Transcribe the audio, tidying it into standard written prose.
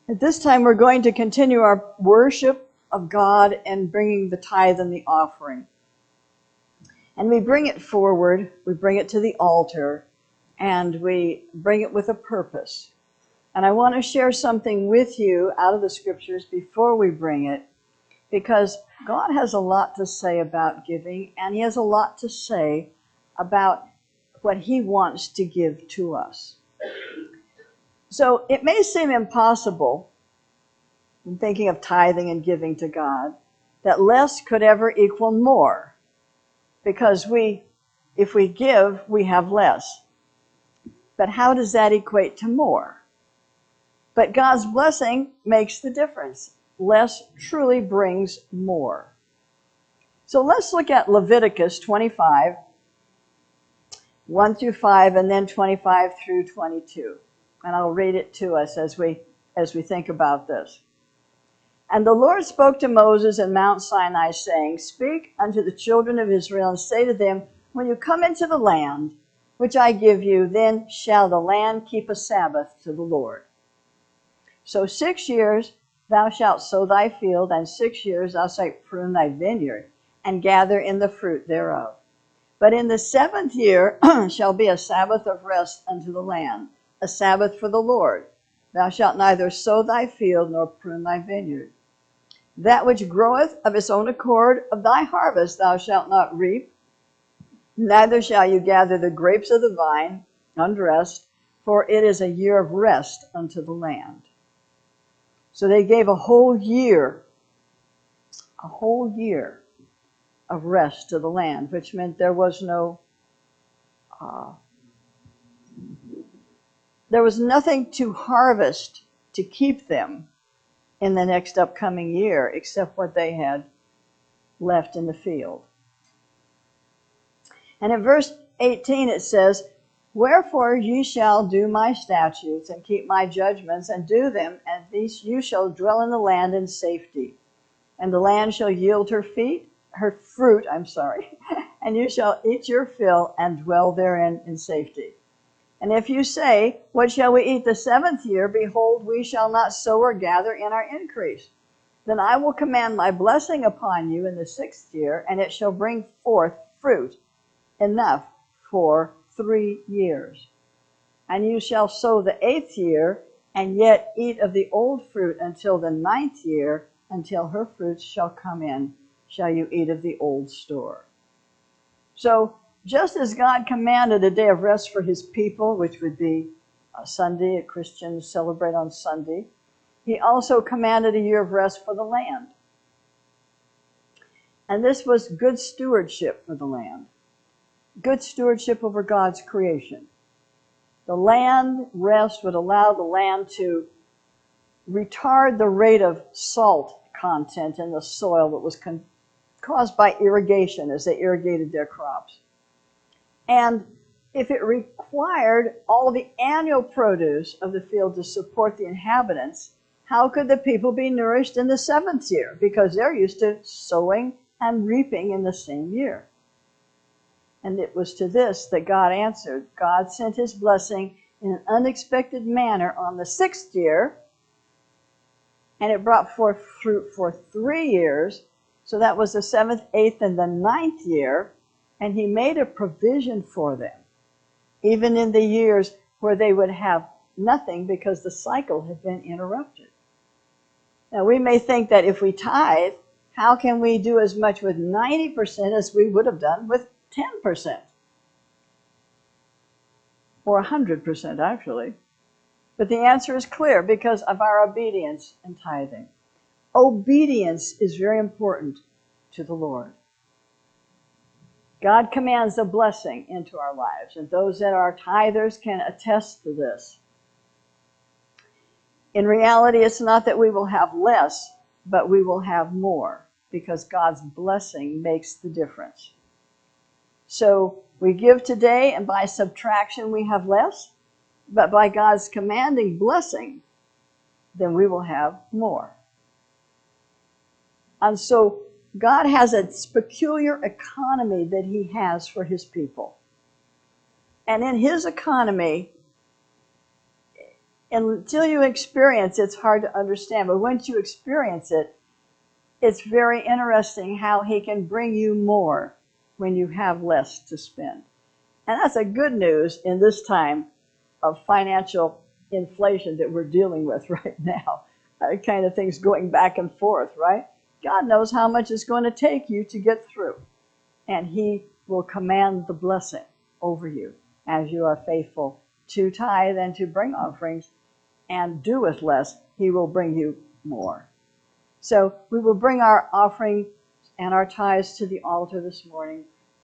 At this time, we're going to continue our worship of God and bringing the tithe and the offering. And we bring it forward, we bring it to the altar, and we bring it with a purpose. And I want to share something with you out of the scriptures before we bring it, because God has a lot to say about giving, and He has a lot to say about what He wants to give to us. So it may seem impossible, in thinking of tithing and giving to God, that less could ever equal more, because if we give, we have less. But how does that equate to more? But God's blessing makes the difference. Less truly brings more. So let's look at Leviticus 25, 1 through 5, and then 25 through 22. And I'll read it to us as we think about this. And the Lord spoke to Moses in Mount Sinai, saying, Speak unto the children of Israel, and say to them, When you come into the land which I give you, then shall the land keep a Sabbath to the Lord. So 6 years thou shalt sow thy field, and 6 years thou shalt prune thy vineyard, and gather in the fruit thereof. But in the 7th year shall be a Sabbath of rest unto the land, a Sabbath for the Lord. Thou shalt neither sow thy field nor prune thy vineyard. That which groweth of its own accord of thy harvest thou shalt not reap, neither shall you gather the grapes of the vine undressed, for it is a year of rest unto the land. So they gave a whole year of rest to the land, which meant there was nothing to harvest to keep them in the next upcoming year except what they had left in the field. And in verse 18 it says, Wherefore ye shall do my statutes and keep my judgments and do them, and these you shall dwell in the land in safety. And the land shall yield her fruit, and you shall eat your fill and dwell therein in safety. And if you say, What shall we eat the 7th year? Behold, we shall not sow or gather in our increase. Then I will command my blessing upon you in the 6th year, and it shall bring forth fruit enough for 3 years. And you shall sow the 8th year, and yet eat of the old fruit until the 9th year, until her fruits shall come in, shall you eat of the old store. So, just as God commanded a day of rest for His people, which would be a Sunday, Christians celebrate on Sunday, He also commanded a year of rest for the land. And this was good stewardship for the land. Good stewardship over God's creation. The land rest would allow the land to retard the rate of salt content in the soil that was caused by irrigation as they irrigated their crops. And if it required all the annual produce of the field to support the inhabitants, how could the people be nourished in the 7th year? Because they're used to sowing and reaping in the same year. And it was to this that God answered. God sent His blessing in an unexpected manner on the 6th year, and it brought forth fruit for 3 years. So that was the 7th, 8th, and the 9th year. And He made a provision for them, even in the years where they would have nothing because the cycle had been interrupted. Now, we may think that if we tithe, how can we do as much with 90% as we would have done with 10%? Or 100%, actually. But the answer is clear because of our obedience in tithing. Obedience is very important to the Lord. God commands a blessing into our lives, and those that are tithers can attest to this. In reality, it's not that we will have less, but we will have more, because God's blessing makes the difference. So we give today, and by subtraction we have less, but by God's commanding blessing, then we will have more. And so God has a peculiar economy that He has for His people. And in His economy, Until you experience it, it's hard to understand. But once you experience it, it's very interesting how he can bring you more when you have less to spend. And that's a good news in this time of financial inflation that we're dealing with right now. Kind of things going back and forth, right? God knows how much it's going to take you to get through. And he will command the blessing over you as you are faithful to tithe and to bring offerings and do with less. He will bring you more. So we will bring our offering and our tithes to the altar this morning.